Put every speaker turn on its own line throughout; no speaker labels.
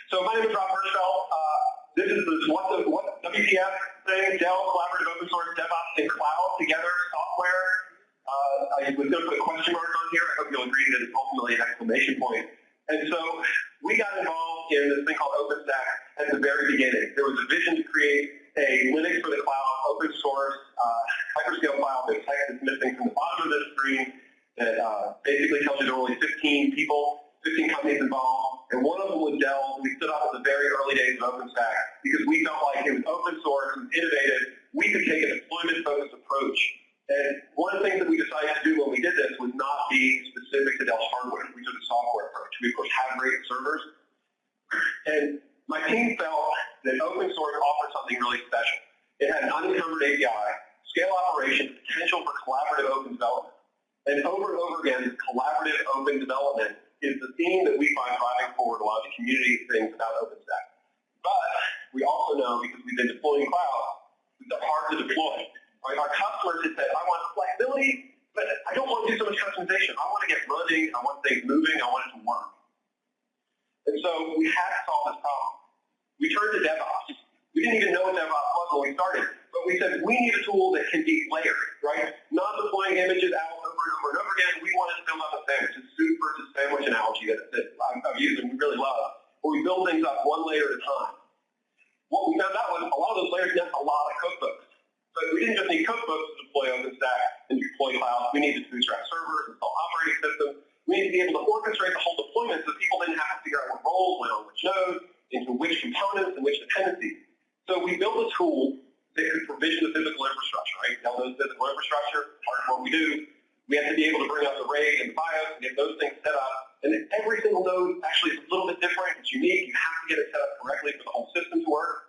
So my name is Rob Hirschfeld. This is the what WPF thing, Dell Collaborative Open Source DevOps and Cloud Together software. I was going to put a question mark on here. I hope you'll agree that it's ultimately an exclamation point. And so we got involved in this thing called OpenStack at the very beginning. There was a vision to create a Linux for the cloud, open source, hyperscale file that text is missing from the bottom of this screen that basically tells you there were only 15 people, 15 companies involved, and one of them was Dell. We stood up at the very early days of OpenStack because we felt like it was open source, it was innovative, we could take a deployment-focused approach. And one of the things that we decided to do when we did this was not be specific to Dell hardware. We took a software approach. We, of course, have great servers. And my team felt that open source offered something really special. It had an unencumbered API, scale operations, potential for collaborative open development. And over again, collaborative open development is the theme that we find driving forward a lot of the community things about OpenStack. But we also know, because we've been deploying cloud, they're hard to deploy. Right? Our customers have said, I want flexibility, but I don't want to do so much customization. I want to get running, I want things moving, I want it to work. And so we had to solve this problem. We turned to DevOps. We didn't even know what DevOps was when we started, but we said we need a tool that can be layered, right? Not deploying images out over and over and over again. We wanted to build up a sandwich. It's soup versus sandwich analogy that I've used and we really love, where we build things up one layer at a time. What we found out was a lot of those layers meant a lot of cookbooks. But we didn't just need cookbooks to deploy OpenStack and deploy cloud. We needed to bootstrap servers, install operating systems. We needed to be able to orchestrate the whole deployment so people didn't have to figure out what roles went on which nodes, into which components and which dependencies. So we built a tool that could provision the physical infrastructure, right? Dell knows physical infrastructure, part of what we do. We have to be able to bring up the RAID and the BIOS and get those things set up. And every single node actually is a little bit different. It's unique. You have to get it set up correctly for the whole system to work.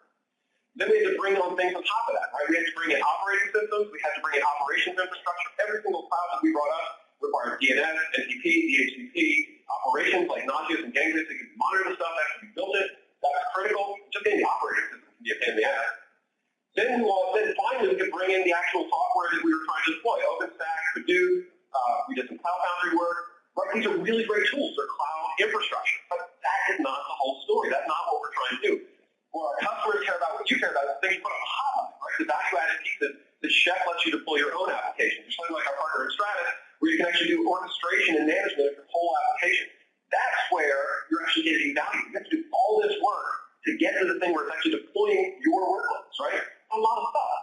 Then we had to bring on things on top of that, right? We had to bring in operating systems. We had to bring in operations infrastructure. Every single cloud that we brought up required DNS, NTP, DHCP, operations like Nagios and Ganglios that could monitor the stuff after we built it. That's critical. Just getting the operating system can be a pain in the ass. Then finally, we could bring in the actual software that we were trying to deploy. OpenStack, Hadoop, we did some Cloud Foundry work. Right? These are really great tools. They're cloud infrastructure. But that is not the whole story. That's not what we're trying to do. What our customers care about, what you care about, is things put on top of it. Right? The value-added piece is the Chef lets you deploy your own application. Just like our partner in Stratus, where you can actually do orchestration and management of your whole application. That's where you're actually getting value. You have to do all this work to get to the thing where it's actually deploying your workloads, right? A lot of stuff.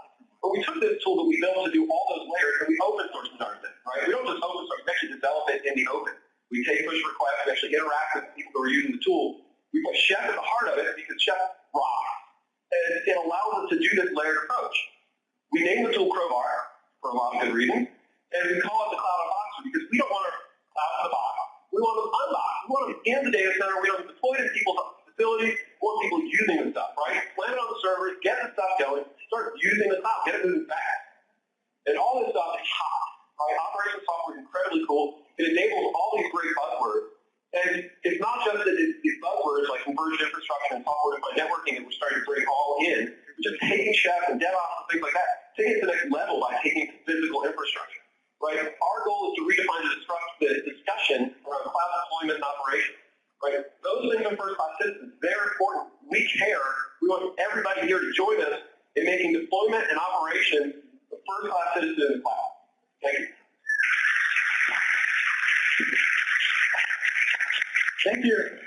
But we took this tool that we built to do all those layers and we open source our thing, right? We don't just open source, we actually develop it in the open. We take push requests, we actually interact with people who are using the tool. We put Chef at the heart of it because Chef rocks. And it allows us to do this layered approach. We named the tool Crowbar for a lot of good reasons. And we call it the cloud unboxer because we don't want our cloud in the box. We want them unboxed. We want them in the data center. We want them deployed in people's facilities. We want people using the stuff, right? Plant it on the servers, get the stuff going, start using the cloud, get it moving fast. And all this stuff is hot, right? Operations software is incredibly cool. It enables all these great buzzwords. And it's not just that these buzzwords like converged infrastructure and software-defined networking that we're starting to bring all in. We're just taking Chef and DevOps and things like that, taking it to the next level by taking physical infrastructure. Right? Our goal is to redefine the discussion around cloud deployment and operation. Right? Those things are first-class citizens. They're important. We care. We want everybody here to join us in making deployment and operation the first-class citizen in the cloud. Thank you. Thank you.